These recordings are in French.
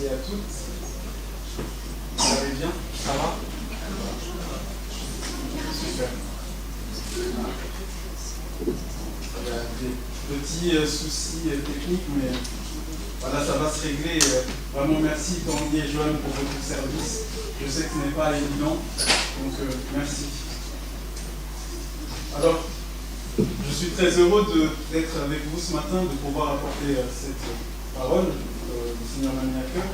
et à toutes. Vous allez bien? Ça va? Super. Il y a des petits soucis techniques, mais voilà, ça va se régler. Vraiment merci Tanguy et Joanne pour votre service. Je sais que ce n'est pas évident, donc merci. Alors, je suis très heureux d'être avec vous ce matin, de pouvoir apporter cette parole du Seigneur m'a mis à cœur.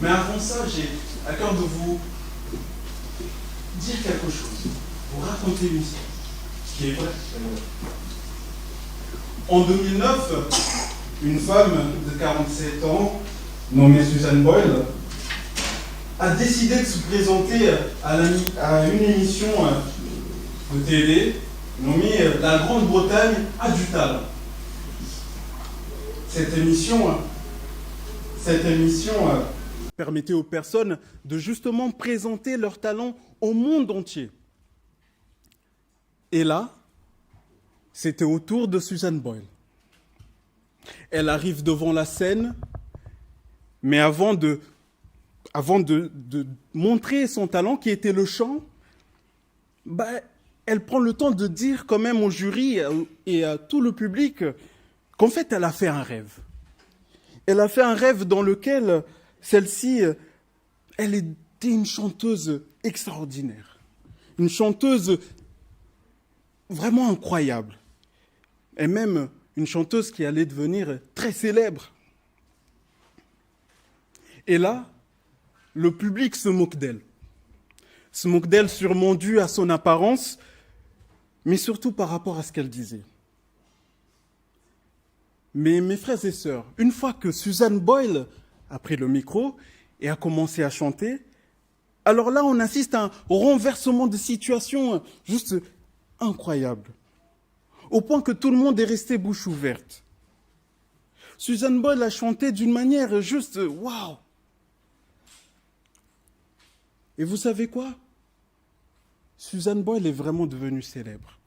Mais avant ça, j'ai à cœur de vous dire quelque chose, vous raconter une histoire, qui est vraie. En 2009, une femme de 47 ans, nommée Susan Boyle, a décidé de se présenter à une émission de télé nommée La Grande-Bretagne a du talent. Cette émission permettait aux personnes de justement présenter leur talent au monde entier. Et là, c'était au tour de Susan Boyle. Elle arrive devant la scène, mais avant de montrer son talent, qui était le chant, elle prend le temps de dire quand même au jury et à tout le public qu'en fait, elle a fait un rêve. Elle a fait un rêve dans lequel celle-ci, elle était une chanteuse extraordinaire. Une chanteuse vraiment incroyable. Et même une chanteuse qui allait devenir très célèbre. Et là, le public se moque d'elle. Se moque d'elle sûrement dû à son apparence, mais surtout par rapport à ce qu'elle disait. Mais mes frères et sœurs, une fois que Susan Boyle a pris le micro et a commencé à chanter, alors là, on assiste à un renversement de situation juste incroyable, au point que tout le monde est resté bouche ouverte. Susan Boyle a chanté d'une manière juste waouh. Et vous savez quoi? Susan Boyle est vraiment devenue célèbre.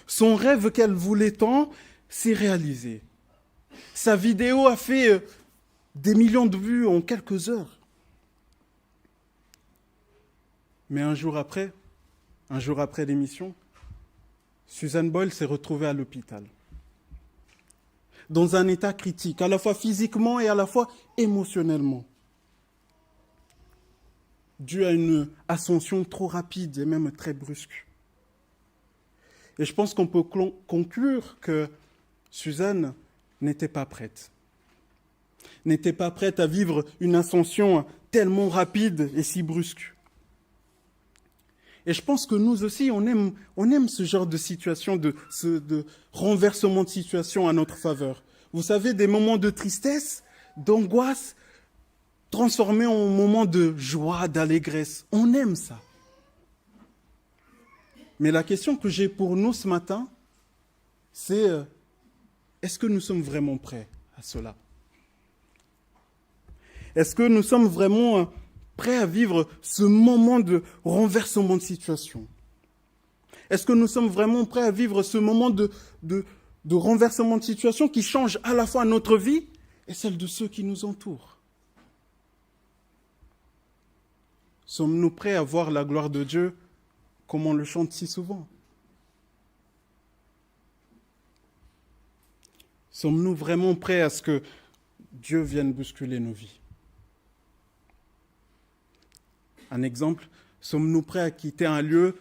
Son rêve qu'elle voulait tant s'est réalisé. Sa vidéo a fait des millions de vues en quelques heures. Mais un jour après l'émission, Susan Boyle s'est retrouvée à l'hôpital. Dans un état critique, à la fois physiquement et à la fois émotionnellement. Dû à une ascension trop rapide et même très brusque. Et je pense qu'on peut conclure que Suzanne n'était pas prête. N'était pas prête à vivre une ascension tellement rapide et si brusque. Et je pense que nous aussi, on aime ce genre de situation, de renversement de situation à notre faveur. Vous savez, des moments de tristesse, d'angoisse, transformés en moments de joie, d'allégresse. On aime ça. Mais la question que j'ai pour nous ce matin, c'est est-ce que nous sommes vraiment prêts à cela? Est-ce que nous sommes vraiment prêts à vivre ce moment de renversement de situation? Est-ce que nous sommes vraiment prêts à vivre ce moment de renversement de situation qui change à la fois notre vie et celle de ceux qui nous entourent? Sommes-nous prêts à voir la gloire de Dieu comme on le chante si souvent? Sommes-nous vraiment prêts à ce que Dieu vienne bousculer nos vies? Un exemple, sommes-nous prêts à quitter un lieu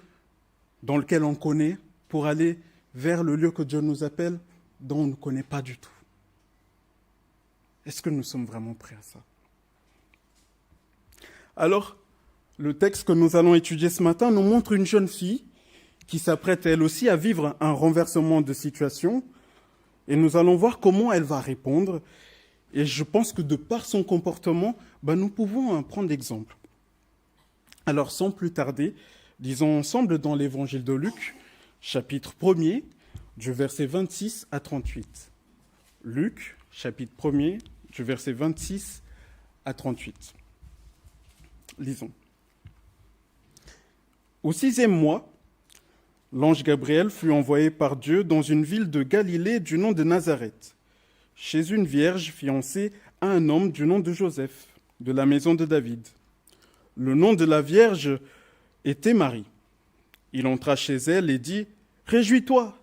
dans lequel on connaît pour aller vers le lieu que Dieu nous appelle, dont on ne connaît pas du tout? Est-ce que nous sommes vraiment prêts à ça? Alors, le texte que nous allons étudier ce matin nous montre une jeune fille qui s'apprête elle aussi à vivre un renversement de situation. Et nous allons voir comment elle va répondre. Et je pense que de par son comportement, nous pouvons en prendre exemple. Alors, sans plus tarder, lisons ensemble dans l'évangile de Luc, chapitre 1er, du verset 26 à 38. Luc, chapitre 1er, du verset 26 à 38. Lisons. Au 6e mois, l'ange Gabriel fut envoyé par Dieu dans une ville de Galilée du nom de Nazareth, chez une vierge fiancée à un homme du nom de Joseph, de la maison de David. Le nom de la Vierge était Marie. Il entra chez elle et dit « Réjouis-toi,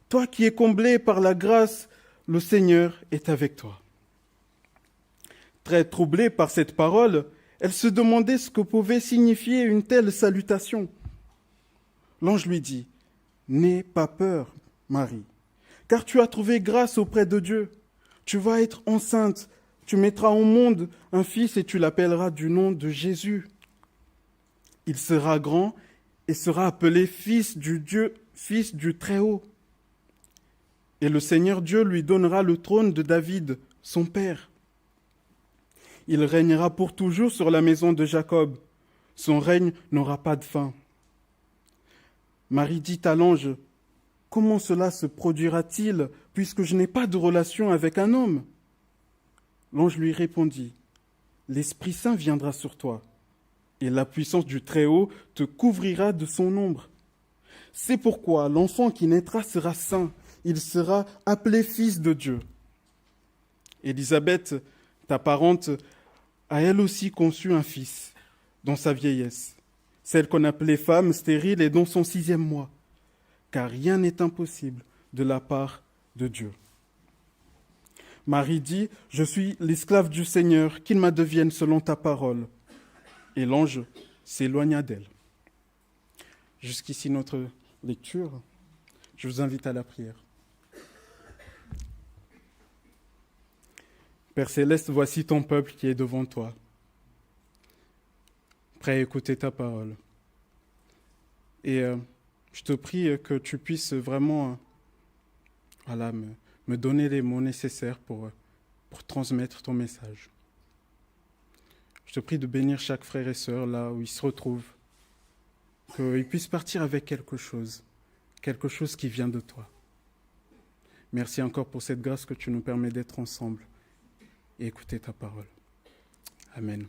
toi qui es comblée par la grâce, le Seigneur est avec toi. » Très troublée par cette parole, elle se demandait ce que pouvait signifier une telle salutation. L'ange lui dit « N'aie pas peur, Marie, car tu as trouvé grâce auprès de Dieu. Tu vas être enceinte, tu mettras au monde un fils et tu l'appelleras du nom de Jésus. Il sera grand et sera appelé fils du Dieu, fils du Très-Haut. Et le Seigneur Dieu lui donnera le trône de David, son père. Il régnera pour toujours sur la maison de Jacob. Son règne n'aura pas de fin. » Marie dit à l'ange, « Comment cela se produira-t-il, puisque je n'ai pas de relation avec un homme ?» L'ange lui répondit, « L'Esprit Saint viendra sur toi, et la puissance du Très-Haut te couvrira de son ombre. C'est pourquoi l'enfant qui naîtra sera saint, il sera appelé fils de Dieu. Élisabeth, ta parente, a elle aussi conçu un fils dans sa vieillesse, celle qu'on appelait femme stérile est dans son 6e mois, car rien n'est impossible de la part de Dieu. » Marie dit, « Je suis l'esclave du Seigneur, qu'il m'addevienne selon ta parole. » Et l'ange s'éloigna d'elle. Jusqu'ici notre lecture. Je vous invite à la prière. Père Céleste, voici ton peuple qui est devant toi, prêt à écouter ta parole. Et je te prie que tu puisses vraiment me donner les mots nécessaires pour transmettre ton message. Je te prie de bénir chaque frère et sœur là où il se retrouve, qu'il puisse partir avec quelque chose qui vient de toi. Merci encore pour cette grâce que tu nous permets d'être ensemble et écouter ta parole. Amen.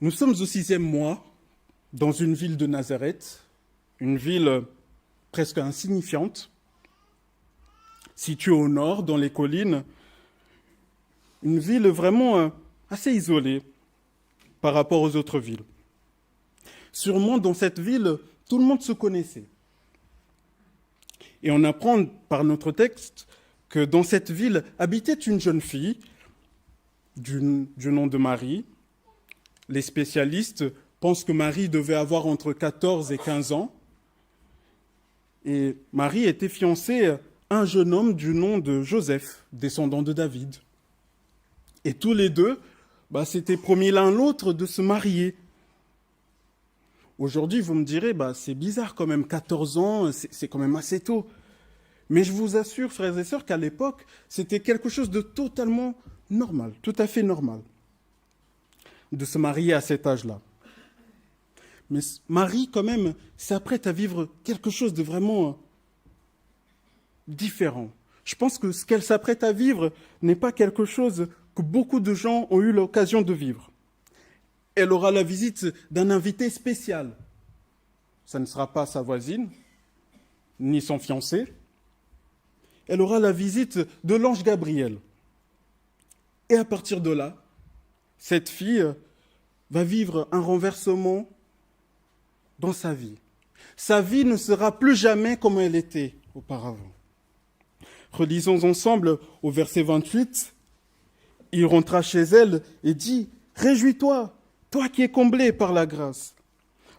Nous sommes au 6e mois dans une ville de Nazareth, une ville presque insignifiante, située au nord, dans les collines, une ville vraiment assez isolée par rapport aux autres villes. Sûrement, dans cette ville, tout le monde se connaissait. Et on apprend par notre texte que dans cette ville habitait une jeune fille du nom de Marie. Les spécialistes pensent que Marie devait avoir entre 14 et 15 ans. Et Marie était fiancée à un jeune homme du nom de Joseph, descendant de David. Et tous les deux s'étaient promis l'un l'autre de se marier. Aujourd'hui, vous me direz, c'est bizarre quand même, 14 ans, c'est quand même assez tôt. Mais je vous assure, frères et sœurs, qu'à l'époque, c'était quelque chose de totalement normal, tout à fait normal, de se marier à cet âge-là. Mais Marie, quand même, s'apprête à vivre quelque chose de vraiment différent. Je pense que ce qu'elle s'apprête à vivre n'est pas quelque chose que beaucoup de gens ont eu l'occasion de vivre. Elle aura la visite d'un invité spécial. Ça ne sera pas sa voisine, ni son fiancé. Elle aura la visite de l'ange Gabriel. Et à partir de là, cette fille va vivre un renversement dans sa vie. Sa vie ne sera plus jamais comme elle était auparavant. Relisons ensemble au verset 28. Il rentra chez elle et dit « Réjouis-toi, toi qui es comblée par la grâce.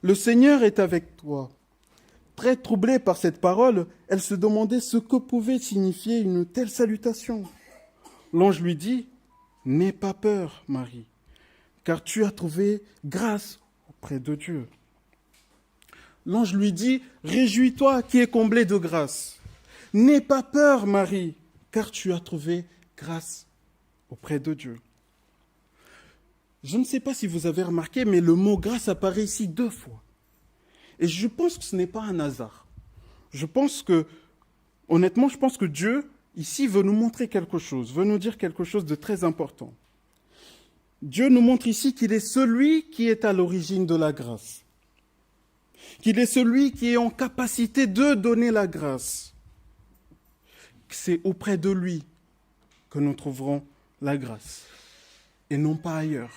Le Seigneur est avec toi. » Très troublée par cette parole, elle se demandait ce que pouvait signifier une telle salutation. L'ange lui dit « N'aie pas peur, Marie, car tu as trouvé grâce auprès de Dieu. » L'ange lui dit « Réjouis-toi qui es comblée de grâce. N'aie pas peur, Marie, car tu as trouvé grâce auprès de Dieu. » Je ne sais pas si vous avez remarqué, mais le mot « grâce » apparaît ici 2 fois. Et je pense que ce n'est pas un hasard. Honnêtement, je pense que Dieu, ici, veut nous montrer quelque chose, veut nous dire quelque chose de très important. Dieu nous montre ici qu'il est celui qui est à l'origine de la grâce, qu'il est celui qui est en capacité de donner la grâce. que c'est auprès de lui que nous trouverons la grâce, et non pas ailleurs.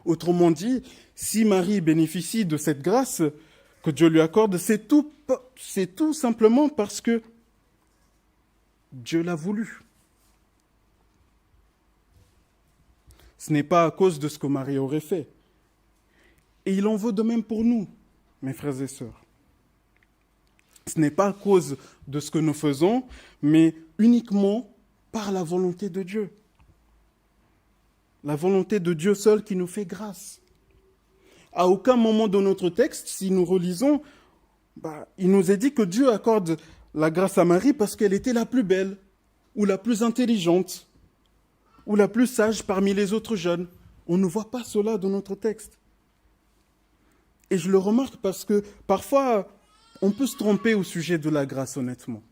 Autrement dit, si Marie bénéficie de cette grâce que Dieu lui accorde, c'est tout simplement parce que Dieu l'a voulu. Ce n'est pas à cause de ce que Marie aurait fait. Et il en veut de même pour nous, mes frères et sœurs. Ce n'est pas à cause de ce que nous faisons, mais uniquement par la volonté de Dieu. La volonté de Dieu seul qui nous fait grâce. À aucun moment de notre texte, si nous relisons, il nous est dit que Dieu accorde la grâce à Marie parce qu'elle était la plus belle, ou la plus intelligente, ou la plus sage parmi les autres jeunes. On ne voit pas cela dans notre texte. Et je le remarque parce que parfois, on peut se tromper au sujet de la grâce, honnêtement.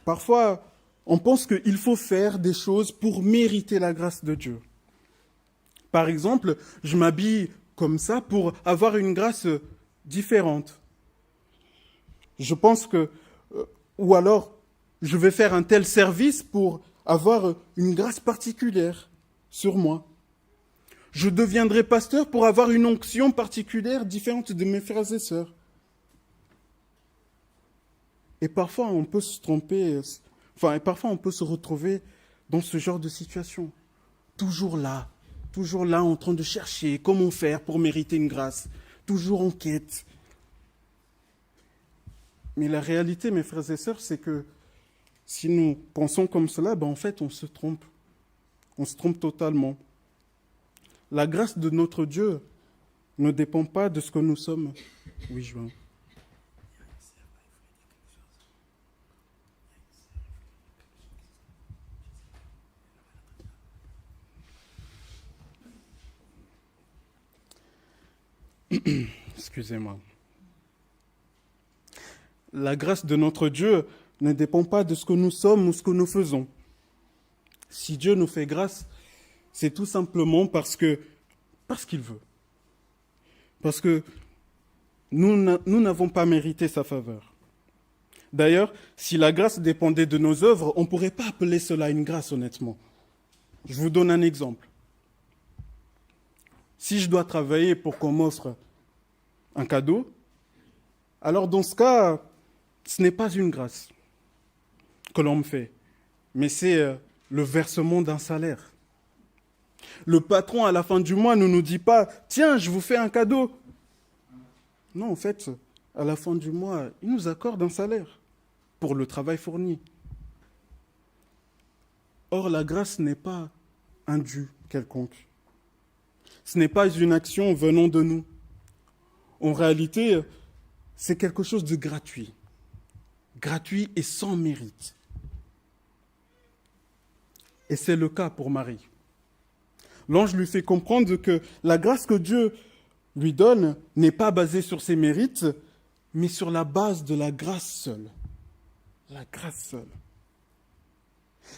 Parfois, on pense qu'il faut faire des choses pour mériter la grâce de Dieu. Par exemple, je m'habille comme ça pour avoir une grâce différente. Je pense que, ou alors, je vais faire un tel service pour avoir une grâce particulière sur moi. Je deviendrai pasteur pour avoir une onction particulière différente de mes frères et sœurs. Et parfois, on peut se tromper, et parfois on peut se retrouver dans ce genre de situation. Toujours là, en train de chercher comment faire pour mériter une grâce, toujours en quête. Mais la réalité, mes frères et sœurs, c'est que si nous pensons comme cela, en fait, on se trompe. On se trompe totalement. La grâce de notre Dieu ne dépend pas de ce que nous sommes. Oui, Joël. Excusez-moi. La grâce de notre Dieu ne dépend pas de ce que nous sommes ou ce que nous faisons. Si Dieu nous fait grâce, c'est tout simplement parce qu'il veut. Parce que nous n'avons pas mérité sa faveur. D'ailleurs, si la grâce dépendait de nos œuvres, on ne pourrait pas appeler cela une grâce, honnêtement. Je vous donne un exemple. Si je dois travailler pour qu'on m'offre un cadeau, alors dans ce cas, ce n'est pas une grâce que l'on me fait, mais c'est le versement d'un salaire. Le patron, à la fin du mois, ne nous dit pas « Tiens, je vous fais un cadeau ». Non, en fait, à la fin du mois, il nous accorde un salaire pour le travail fourni. Or, la grâce n'est pas un dû quelconque. Ce n'est pas une action venant de nous. En réalité, c'est quelque chose de gratuit. Gratuit et sans mérite. Et c'est le cas pour Marie. L'ange lui fait comprendre que la grâce que Dieu lui donne n'est pas basée sur ses mérites, mais sur la base de la grâce seule. La grâce seule.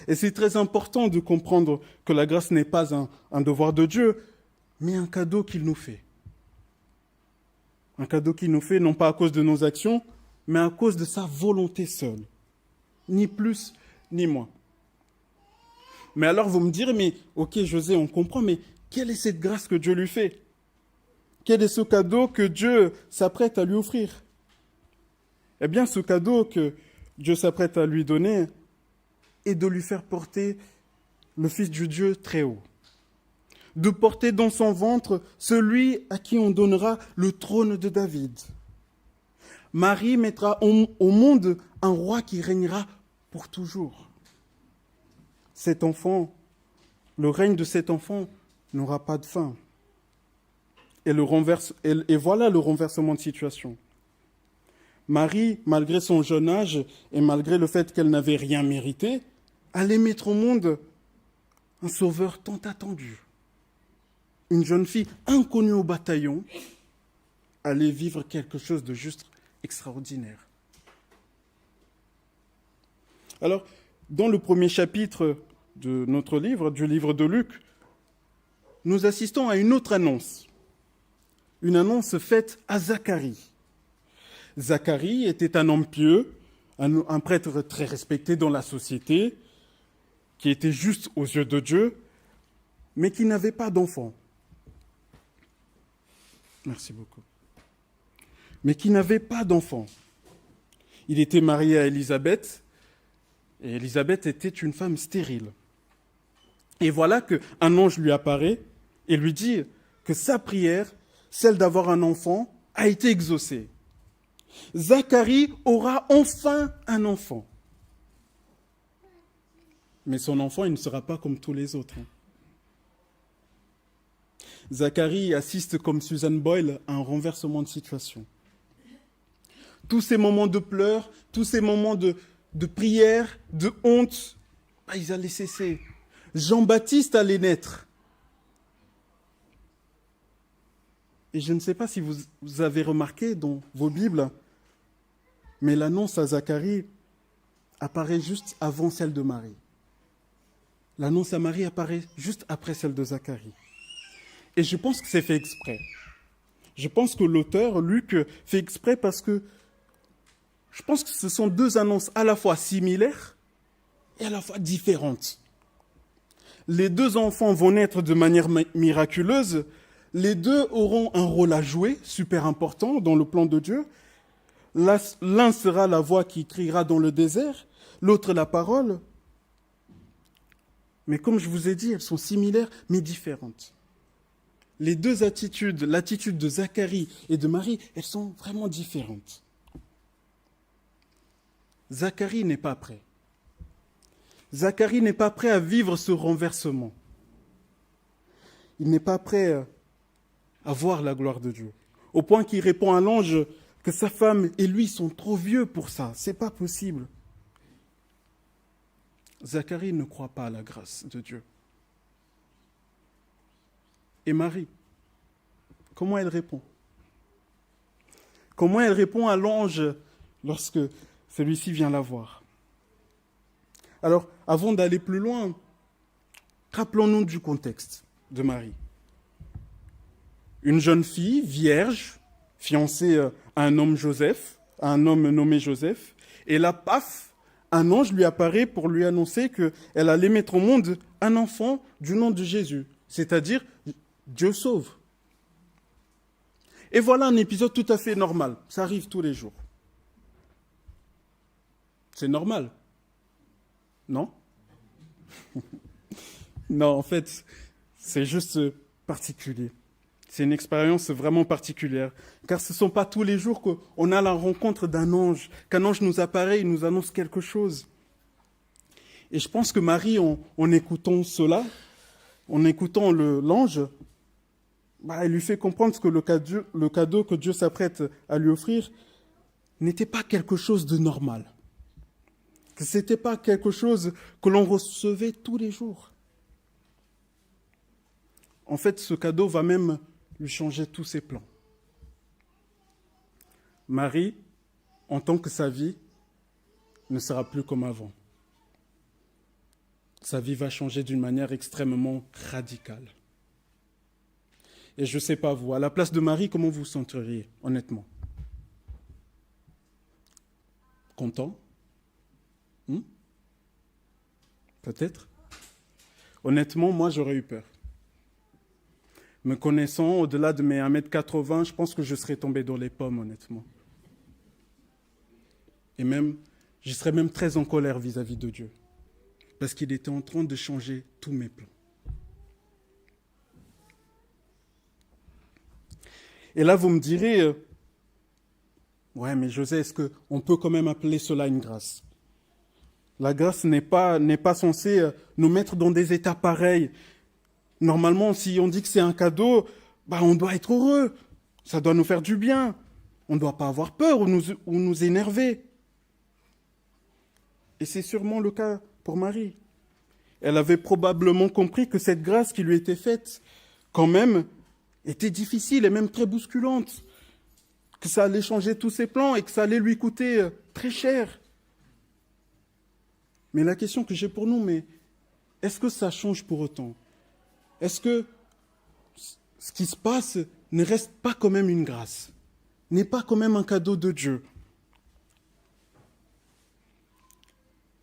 Et c'est très important de comprendre que la grâce n'est pas un devoir de Dieu, mais un cadeau qu'il nous fait. Un cadeau qu'il nous fait non pas à cause de nos actions, mais à cause de sa volonté seule. Ni plus, ni moins. Mais alors vous me direz, mais ok José, on comprend, mais quelle est cette grâce que Dieu lui fait? Quel est ce cadeau que Dieu s'apprête à lui offrir? Eh bien, ce cadeau que Dieu s'apprête à lui donner est de lui faire porter le Fils du Dieu très haut. De porter dans son ventre celui à qui on donnera le trône de David. Marie mettra au monde un roi qui régnera pour toujours. Cet enfant, le règne de cet enfant n'aura pas de fin. Et voilà le renversement de situation. Marie, malgré son jeune âge et malgré le fait qu'elle n'avait rien mérité, allait mettre au monde un sauveur tant attendu. Une jeune fille inconnue au bataillon allait vivre quelque chose de juste extraordinaire. Alors, dans le premier chapitre de notre livre, du livre de Luc, nous assistons à une autre annonce. Une annonce faite à Zacharie. Zacharie était un homme pieux, un prêtre très respecté dans la société, qui était juste aux yeux de Dieu, mais qui n'avait pas d'enfant. Merci beaucoup. Mais qui n'avait pas d'enfant. Il était marié à Élisabeth, et Élisabeth était une femme stérile. Et voilà qu'un ange lui apparaît et lui dit que sa prière, celle d'avoir un enfant, a été exaucée. Zacharie aura enfin un enfant. Mais son enfant, il ne sera pas comme tous les autres. Zacharie assiste comme Susan Boyle à un renversement de situation. Tous ces moments de pleurs, tous ces moments de prière, de honte, ils allaient cesser. Jean-Baptiste allait naître. Et je ne sais pas si vous avez remarqué dans vos Bibles, mais l'annonce à Zacharie apparaît juste avant celle de Marie. L'annonce à Marie apparaît juste après celle de Zacharie. Et je pense que c'est fait exprès. Je pense que l'auteur, Luc, fait exprès parce que je pense que ce sont deux annonces à la fois similaires et à la fois différentes. Les deux enfants vont naître de manière miraculeuse. Les deux auront un rôle à jouer, super important, dans le plan de Dieu. L'un sera la voix qui criera dans le désert, l'autre la parole. Mais comme je vous ai dit, elles sont similaires, mais différentes. Les deux attitudes, l'attitude de Zacharie et de Marie, elles sont vraiment différentes. Zacharie n'est pas prêt. Zacharie n'est pas prêt à vivre ce renversement. Il n'est pas prêt à voir la gloire de Dieu. Au point qu'il répond à l'ange que sa femme et lui sont trop vieux pour ça. C'est pas possible. Zacharie ne croit pas à la grâce de Dieu. Et Marie, comment elle répond? Comment elle répond à l'ange lorsque celui-ci vient la voir? Alors, avant d'aller plus loin, rappelons-nous du contexte de Marie. Une jeune fille, vierge, fiancée à un homme nommé Joseph, et là, paf, un ange lui apparaît pour lui annoncer qu'elle allait mettre au monde un enfant du nom de Jésus, c'est-à-dire Dieu sauve. Et voilà un épisode tout à fait normal, ça arrive tous les jours. C'est normal, non? Non, en fait, c'est juste particulier. C'est une expérience vraiment particulière, car ce ne sont pas tous les jours qu'on a la rencontre d'un ange, qu'un ange nous apparaît, il nous annonce quelque chose. Et je pense que Marie, en écoutant cela, en écoutant l'ange, elle lui fait comprendre que le cadeau que Dieu s'apprête à lui offrir n'était pas quelque chose de normal, que ce n'était pas quelque chose que l'on recevait tous les jours. En fait, ce cadeau va même lui changer tous ses plans. Marie, en tant que sa vie, ne sera plus comme avant. Sa vie va changer d'une manière extrêmement radicale. Et je ne sais pas vous, à la place de Marie, comment vous vous senteriez, honnêtement? Content? Peut-être? Honnêtement, moi, j'aurais eu peur. Me connaissant, au-delà de mes 1m80, je pense que je serais tombé dans les pommes, honnêtement. Et même, je serais même très en colère vis-à-vis de Dieu. Parce qu'il était en train de changer tous mes plans. Et là, vous me direz, ouais, mais José, est-ce qu'on peut quand même appeler cela une grâce? La grâce n'est pas censée nous mettre dans des états pareils. Normalement, si on dit que c'est un cadeau, on doit être heureux. Ça doit nous faire du bien. On ne doit pas avoir peur ou nous énerver. Et c'est sûrement le cas pour Marie. Elle avait probablement compris que cette grâce qui lui était faite, quand même, était difficile et même très bousculante. Que ça allait changer tous ses plans et que ça allait lui coûter très cher. Mais la question que j'ai pour nous, est-ce que ça change pour autant? Est-ce que ce qui se passe ne reste pas quand même une grâce? N'est pas quand même un cadeau de Dieu?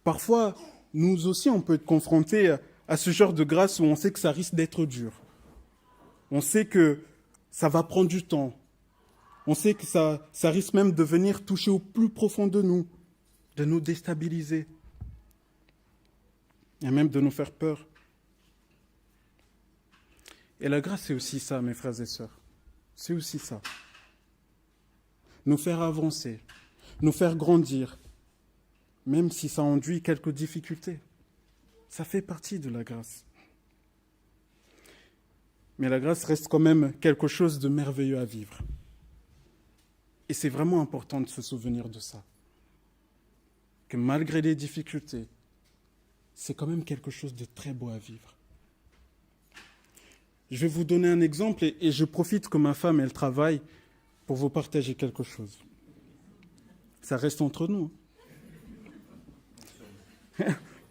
parfois, nous aussi, on peut être confrontés à ce genre de grâce où on sait que ça risque d'être dur. On sait que ça va prendre du temps. On sait que ça risque même de venir toucher au plus profond de nous déstabiliser, et même de nous faire peur. Et la grâce, c'est aussi ça, mes frères et sœurs. C'est aussi ça. Nous faire avancer, nous faire grandir, même si ça induit quelques difficultés. Ça fait partie de la grâce. Mais la grâce reste quand même quelque chose de merveilleux à vivre. Et c'est vraiment important de se souvenir de ça. Que malgré les difficultés, c'est quand même quelque chose de très beau à vivre. Je vais vous donner un exemple et je profite que ma femme, elle travaille pour vous partager quelque chose. Ça reste entre nous.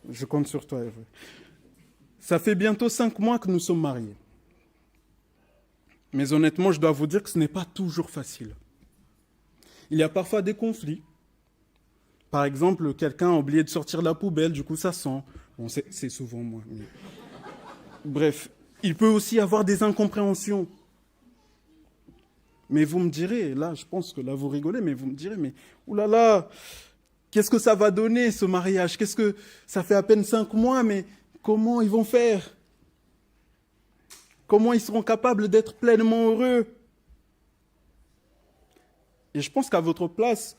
Je compte sur toi, Hervé. Ça fait bientôt 5 mois que nous sommes mariés. Mais honnêtement, je dois vous dire que ce n'est pas toujours facile. Il y a parfois des conflits. Par exemple, quelqu'un a oublié de sortir la poubelle, du coup ça sent. Bon, c'est souvent moi. Mais... Bref, il peut aussi y avoir des incompréhensions. Mais vous me direz, là, je pense que là vous rigolez, mais vous me direz, mais oulala, qu'est-ce que ça va donner ce mariage? Qu'est-ce que ça fait à peine 5 mois, mais comment ils vont faire? Comment ils seront capables d'être pleinement heureux? Et je pense qu'à votre place,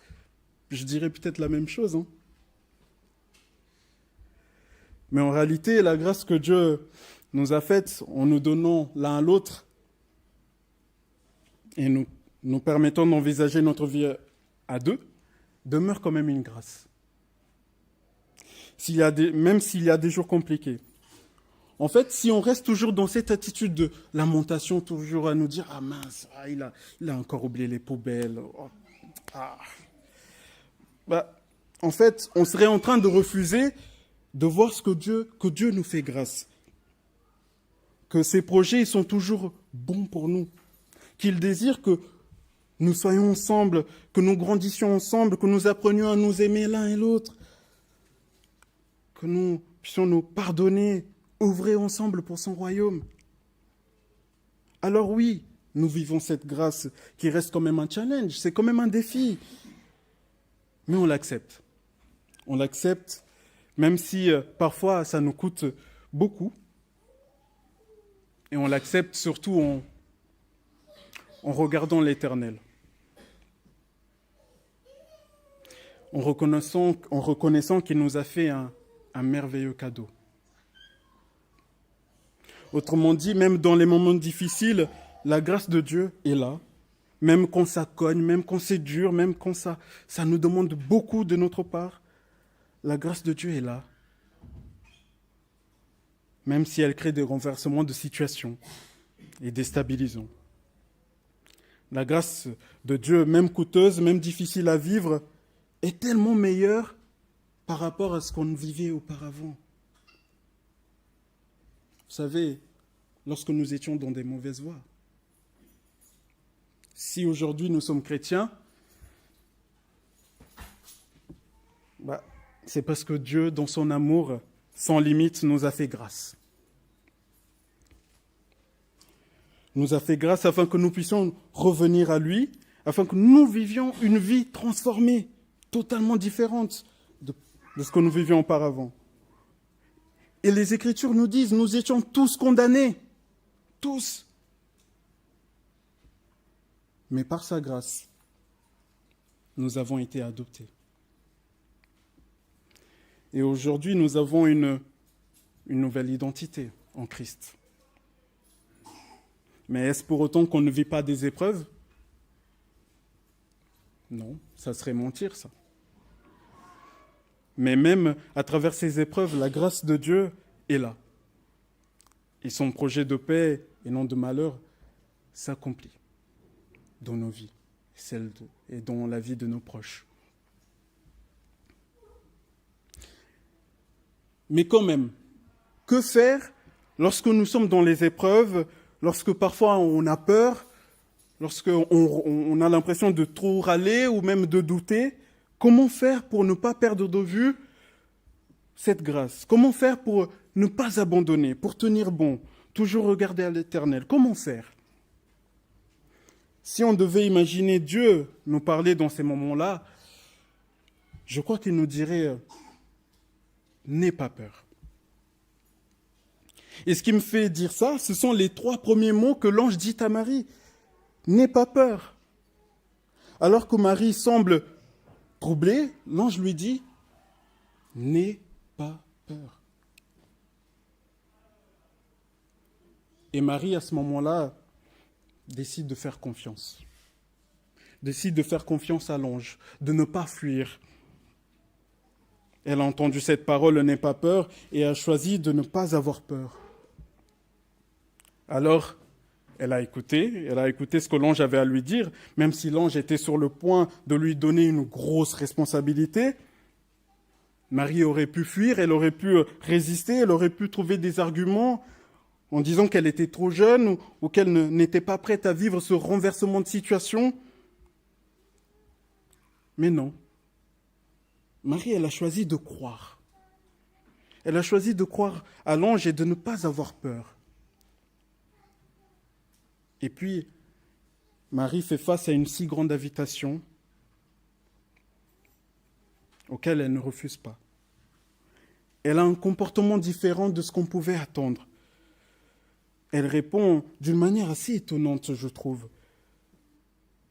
je dirais peut-être la même chose. Mais en réalité, la grâce que Dieu nous a faite en nous donnant l'un à l'autre et nous permettant d'envisager notre vie à deux, demeure quand même une grâce. Même s'il y a des jours compliqués. En fait, si on reste toujours dans cette attitude de lamentation, toujours à nous dire « Ah mince, il a encore oublié les poubelles. Oh, ah. » En fait, on serait en train de refuser de voir que Dieu nous fait grâce. Que ses projets ils sont toujours bons pour nous. Qu'il désire que nous soyons ensemble, que nous grandissions ensemble, que nous apprenions à nous aimer l'un et l'autre. Que nous puissions nous pardonner, œuvrer ensemble pour son royaume. Alors oui, nous vivons cette grâce qui reste quand même un challenge, c'est quand même un défi. Mais on l'accepte. On l'accepte, même si parfois ça nous coûte beaucoup. Et on l'accepte surtout en regardant l'Éternel. En reconnaissant qu'il nous a fait un merveilleux cadeau. Autrement dit, même dans les moments difficiles, la grâce de Dieu est là. Même quand ça cogne, même quand c'est dur, même quand ça nous demande beaucoup de notre part, la grâce de Dieu est là. Même si elle crée des renversements de situation et déstabilisants. La grâce de Dieu, même coûteuse, même difficile à vivre, est tellement meilleure par rapport à ce qu'on vivait auparavant. Vous savez, lorsque nous étions dans des mauvaises voies, si aujourd'hui nous sommes chrétiens, c'est parce que Dieu, dans son amour sans limite, nous a fait grâce. Nous a fait grâce afin que nous puissions revenir à lui, afin que nous vivions une vie transformée, totalement différente de ce que nous vivions auparavant. Et les Écritures nous disent, nous étions tous condamnés, tous. Mais par sa grâce, nous avons été adoptés. Et aujourd'hui, nous avons une nouvelle identité en Christ. Mais est-ce pour autant qu'on ne vit pas des épreuves? Non, ça serait mentir, ça. Mais même à travers ces épreuves, la grâce de Dieu est là. Et son projet de paix et non de malheur s'accomplit dans nos vies, et dans la vie de nos proches. Mais quand même, que faire lorsque nous sommes dans les épreuves, lorsque parfois on a peur, lorsqu'on a l'impression de trop râler ou même de douter? Comment faire pour ne pas perdre de vue cette grâce? Comment faire pour ne pas abandonner, pour tenir bon, toujours regarder à l'Éternel? Comment faire? Si on devait imaginer Dieu nous parler dans ces moments-là, je crois qu'il nous dirait « N'aie pas peur ». Et ce qui me fait dire ça, ce sont les 3 premiers mots que l'ange dit à Marie. « N'aie pas peur ». Alors que Marie semble troublée, l'ange lui dit « N'aie pas peur ». Et Marie, à ce moment-là, décide de faire confiance. Décide de faire confiance à l'ange, de ne pas fuir. Elle a entendu cette parole « N'aie pas peur » et a choisi de ne pas avoir peur. Alors, elle a écouté ce que l'ange avait à lui dire, même si l'ange était sur le point de lui donner une grosse responsabilité. Marie aurait pu fuir, elle aurait pu résister, elle aurait pu trouver des arguments en disant qu'elle était trop jeune ou qu'elle n'était pas prête à vivre ce renversement de situation. Mais non. Marie, elle a choisi de croire. Elle a choisi de croire à l'ange et de ne pas avoir peur. Et puis, Marie fait face à une si grande invitation auquel elle ne refuse pas. Elle a un comportement différent de ce qu'on pouvait attendre. Elle répond d'une manière assez étonnante, je trouve.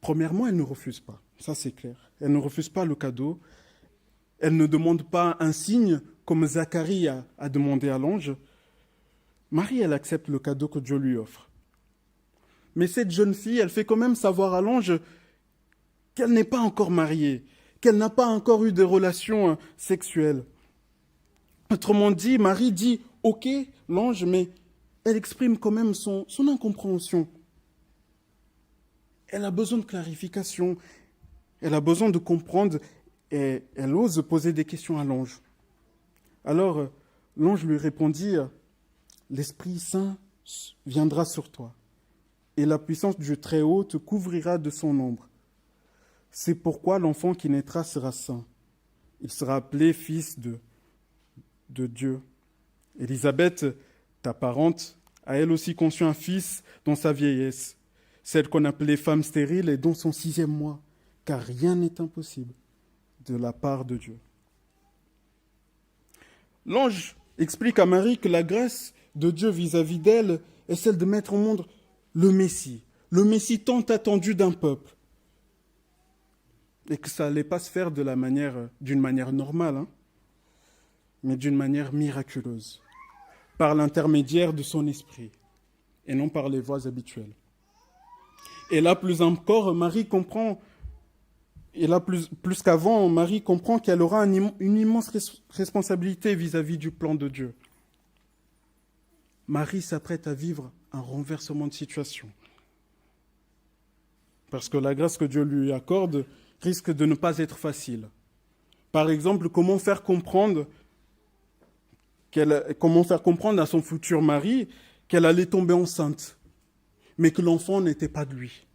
Premièrement, elle ne refuse pas, ça c'est clair. Elle ne refuse pas le cadeau. Elle ne demande pas un signe comme Zacharie a demandé à l'ange. Marie, elle accepte le cadeau que Dieu lui offre. Mais cette jeune fille, elle fait quand même savoir à l'ange qu'elle n'est pas encore mariée, qu'elle n'a pas encore eu de relations sexuelles. Autrement dit, Marie dit « Ok, l'ange », mais elle exprime quand même son incompréhension. Elle a besoin de clarification, elle a besoin de comprendre et elle ose poser des questions à l'ange. Alors, l'ange lui répondit « L'Esprit Saint viendra sur toi. Et la puissance du Très-Haut te couvrira de son ombre. C'est pourquoi l'enfant qui naîtra sera saint. Il sera appelé fils de Dieu. Élisabeth, ta parente, a elle aussi conçu un fils dans sa vieillesse, celle qu'on appelait femme stérile est dans son 6e mois, car rien n'est impossible de la part de Dieu. » L'ange explique à Marie que la grâce de Dieu vis-à-vis d'elle est celle de mettre au monde le Messie tant attendu d'un peuple. Et que ça n'allait pas se faire d'une manière normale, mais d'une manière miraculeuse, par l'intermédiaire de son esprit, et non par les voies habituelles. Et là, plus encore, Marie comprend, et là, plus qu'avant, Marie comprend qu'elle aura une immense responsabilité vis-à-vis du plan de Dieu. Marie s'apprête à vivre un renversement de situation. Parce que la grâce que Dieu lui accorde risque de ne pas être facile. Par exemple, comment faire comprendre à son futur mari qu'elle allait tomber enceinte, mais que l'enfant n'était pas de lui.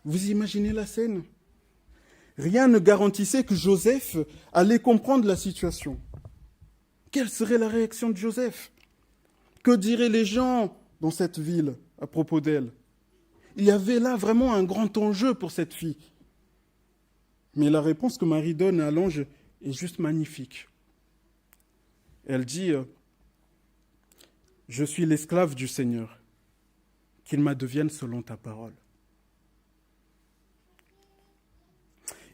Vous imaginez la scène? Rien ne garantissait que Joseph allait comprendre la situation. Quelle serait la réaction de Joseph? Que diraient les gens dans cette ville à propos d'elle? Il y avait là vraiment un grand enjeu pour cette fille. Mais la réponse que Marie donne à l'ange est juste magnifique. Elle dit « Je suis l'esclave du Seigneur, qu'il m'addevienne selon ta parole. »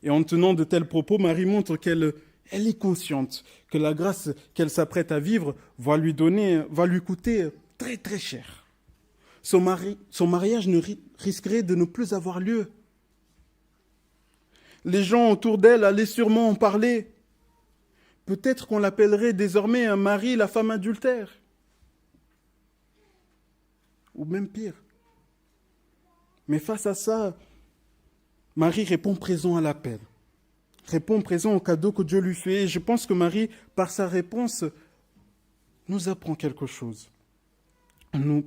Et en tenant de tels propos, Marie montre qu'elle est consciente que la grâce qu'elle s'apprête à vivre va lui coûter très très cher. Son mariage risquerait de ne plus avoir lieu. Les gens autour d'elle allaient sûrement en parler. Peut-être qu'on l'appellerait désormais un mari, la femme adultère. Ou même pire. Mais face à ça, Marie répond présent à l'appel. Répond présent au cadeau que Dieu lui fait. Et je pense que Marie, par sa réponse, nous apprend quelque chose.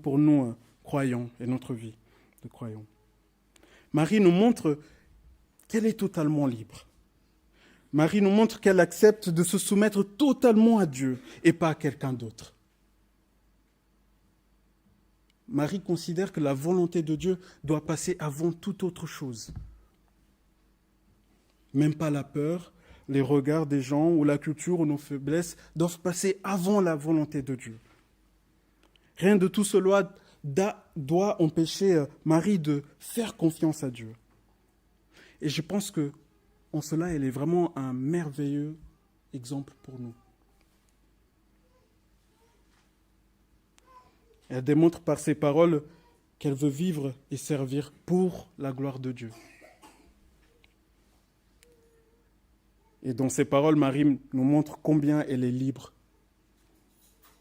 Pour nous, croyants, et notre vie de croyants. Marie nous montre qu'elle est totalement libre. Marie nous montre qu'elle accepte de se soumettre totalement à Dieu et pas à quelqu'un d'autre. Marie considère que la volonté de Dieu doit passer avant toute autre chose. Même pas la peur, les regards des gens ou la culture ou nos faiblesses doivent passer avant la volonté de Dieu. Rien de tout cela doit empêcher Marie de faire confiance à Dieu. Et je pense que en cela, elle est vraiment un merveilleux exemple pour nous. Elle démontre par ses paroles qu'elle veut vivre et servir pour la gloire de Dieu. Et dans ses paroles, Marie nous montre combien elle est libre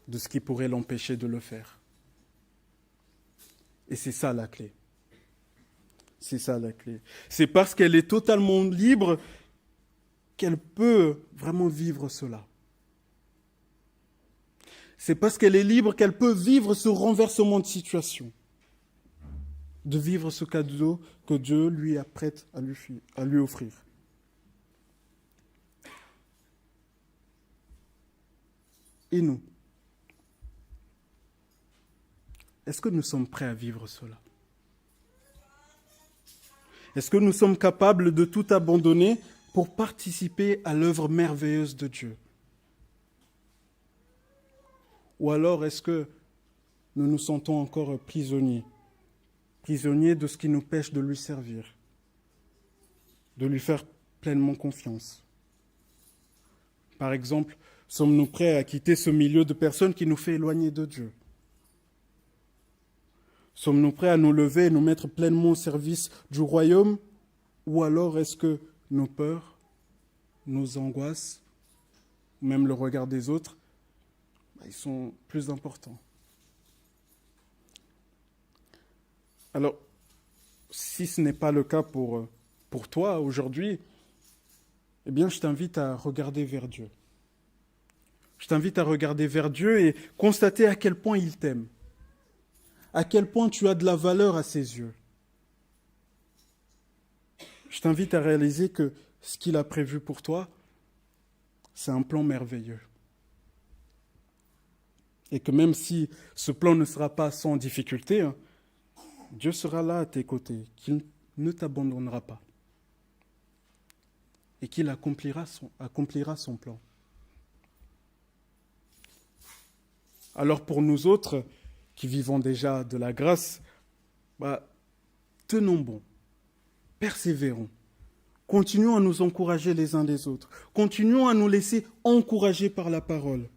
de ce qui pourrait l'empêcher de le faire. Et c'est ça la clé. C'est ça la clé. C'est parce qu'elle est totalement libre qu'elle peut vraiment vivre cela. C'est parce qu'elle est libre qu'elle peut vivre ce renversement de situation, de vivre ce cadeau que Dieu lui apprête à lui offrir. Et nous, est-ce que nous sommes prêts à vivre cela ? Est-ce que nous sommes capables de tout abandonner pour participer à l'œuvre merveilleuse de Dieu ? Ou alors est-ce que nous nous sentons encore prisonniers de ce qui nous pêche de lui servir, de lui faire pleinement confiance ? Par exemple, sommes-nous prêts à quitter ce milieu de personnes qui nous fait éloigner de Dieu ? Sommes-nous prêts à nous lever et nous mettre pleinement au service du royaume ? Ou alors est-ce que nos peurs, nos angoisses, même le regard des autres, ils sont plus importants ? Alors, si ce n'est pas le cas pour toi aujourd'hui, eh bien, je t'invite à regarder vers Dieu. Je t'invite à regarder vers Dieu et constater à quel point il t'aime, à quel point tu as de la valeur à ses yeux. Je t'invite à réaliser que ce qu'il a prévu pour toi, c'est un plan merveilleux. Et que même si ce plan ne sera pas sans difficulté, Dieu sera là à tes côtés, qu'il ne t'abandonnera pas et qu'il accomplira son plan. Alors pour nous autres, qui vivons déjà de la grâce, tenons bon, persévérons, continuons à nous encourager les uns les autres, continuons à nous laisser encourager par la parole.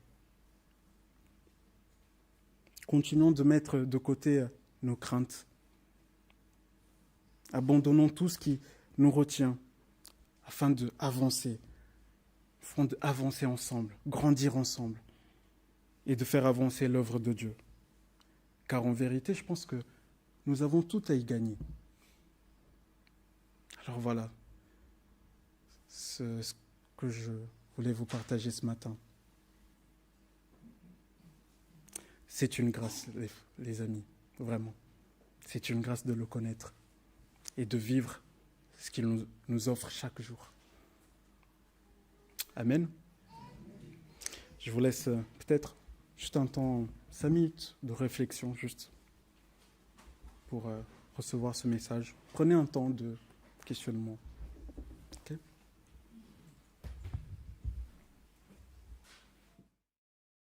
Continuons de mettre de côté nos craintes. Abandonnons tout ce qui nous retient afin d'avancer ensemble, grandir ensemble et de faire avancer l'œuvre de Dieu. Car en vérité, je pense que nous avons tout à y gagner. Alors voilà ce que je voulais vous partager ce matin. C'est une grâce, les amis, vraiment. C'est une grâce de le connaître et de vivre ce qu'il nous offre chaque jour. Amen. Je vous laisse peut-être juste un temps, 5 minutes de réflexion, juste pour recevoir ce message. Prenez un temps de questionnement. Okay.